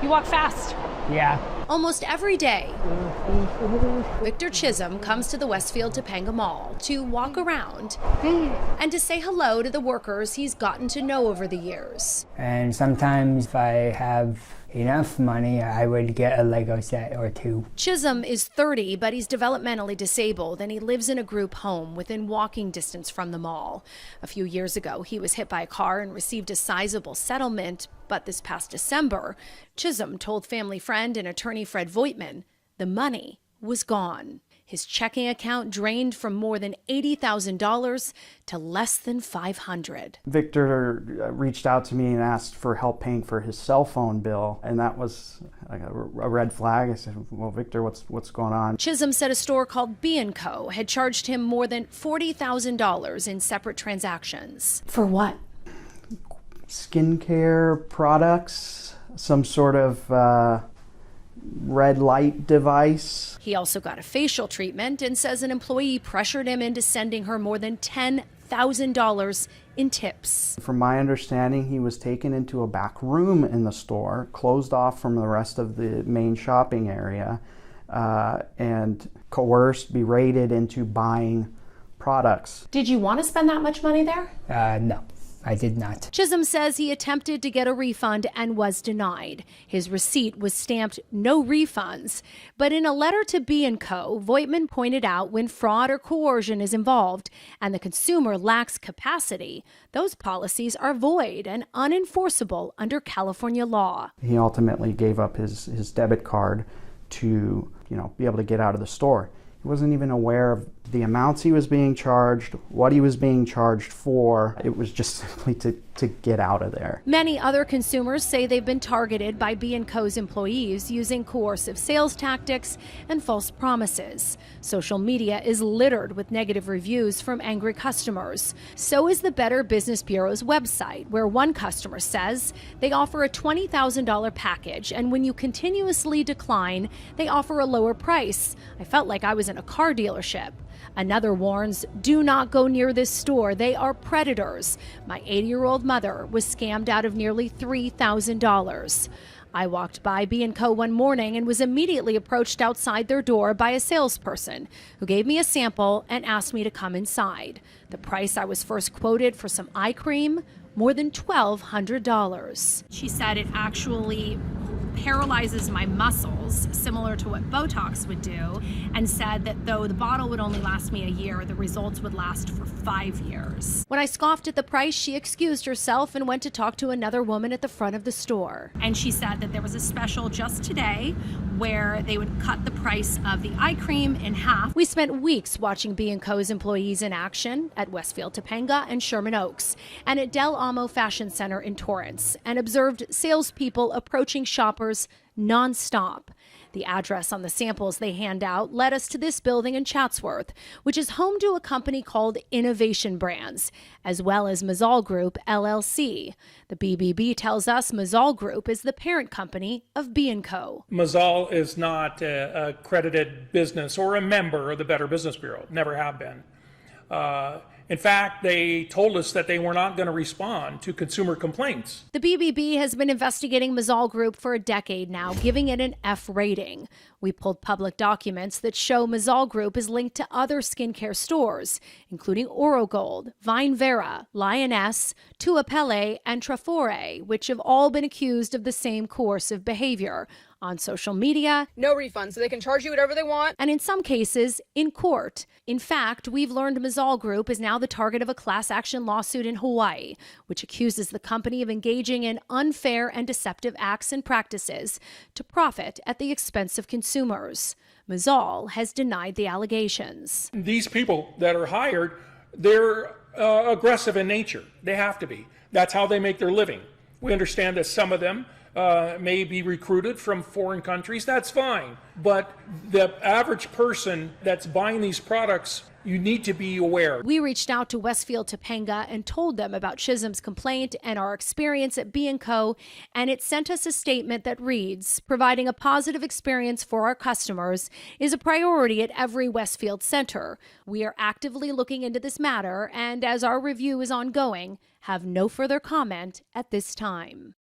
You walk fast. Yeah. Almost every day, Victor Chisholm comes to the Westfield Topanga Mall to walk around and to say hello to the workers he's gotten to know over the years. And sometimes if I have enough money, I would get a Lego set or two. Chisholm is 30, but he's developmentally disabled, and he lives in a group home within walking distance from the mall. A few years ago, he was hit by a car and received a sizable settlement, but this past December, Chisholm told family friend and attorney Fred Voigtman the money was gone. His checking account drained from more than $80,000 to less than $500. Victor reached out to me and asked for help paying for his cell phone bill, and that was like a red flag. I said, well, Victor, what's going on? Chisholm said a store called B&Co had charged him more than $40,000 in separate transactions. For what? Skincare products, some sort of red light device. He also got a facial treatment and says an employee pressured him into sending her more than $10,000 in tips. From my understanding, he was taken into a back room in the store, closed off from the rest of the main shopping area, and coerced, berated into buying products. Did you want to spend that much money there? No. I did not. Chisholm says he attempted to get a refund and was denied. His receipt was stamped no refunds. But in a letter to B&Co, Voigtman pointed out when fraud or coercion is involved and the consumer lacks capacity, those policies are void and unenforceable under California law. He ultimately gave up his debit card to, be able to get out of the store. He wasn't even aware of the amounts he was being charged, what he was being charged for. It was just simply to get out of there. Many other consumers say they've been targeted by B&Co's employees using coercive sales tactics and false promises. Social media is littered with negative reviews from angry customers. So is the Better Business Bureau's website, where one customer says they offer a $20,000 package, and when you continuously decline, they offer a lower price. I felt like I was in a car dealership. Another warns, do not go near this store. They are predators. My 80-year-old mother was scammed out of nearly $3,000. I walked by B&Co one morning and was immediately approached outside their door by a salesperson who gave me a sample and asked me to come inside. The price I was first quoted for some eye cream, more than $1,200. She said it actually paralyzes my muscles, similar to what Botox would do, and said that though the bottle would only last me a year, the results would last for 5 years. When I scoffed at the price, she excused herself and went to talk to another woman at the front of the store. And she said that there was a special just today where they would cut the price of the eye cream in half. We spent weeks watching B&Co's employees in action at Westfield Topanga and Sherman Oaks and at Del Amo Fashion Center in Torrance, and observed salespeople approaching shoppers non-stop. The address on the samples they hand out led us to this building in Chatsworth, which is home to a company called Innovation Brands, as well as Mazal Group, LLC. The BBB tells us Mazal Group is the parent company of B&Co. Mazal is not a accredited business or a member of the Better Business Bureau, never have been. In fact, they told us that they were not going to respond to consumer complaints. The BBB has been investigating Mazal Group for a decade now, giving it an F rating. We pulled public documents that show Mazal Group is linked to other skincare stores, including Orogold, Vine Vera, Lioness, Tua Pele, and Trafore, which have all been accused of the same coercive behavior on social media. No refunds, so they can charge you whatever they want. And in some cases, in court. In fact, we've learned Mazal Group is now the target of a class action lawsuit in Hawaii, which accuses the company of engaging in unfair and deceptive acts and practices to profit at the expense of consumers. Mazal has denied the allegations. These people that are hired, they're aggressive in nature. They have to be. That's how they make their living. We understand that some of them may be recruited from foreign countries. That's fine. But the average person that's buying these products, you need to be aware. We reached out to Westfield Topanga and told them about Chisholm's complaint and our experience at B&Co, and it sent us a statement that reads, providing a positive experience for our customers is a priority at every Westfield center. We are actively looking into this matter, and as our review is ongoing, have no further comment at this time.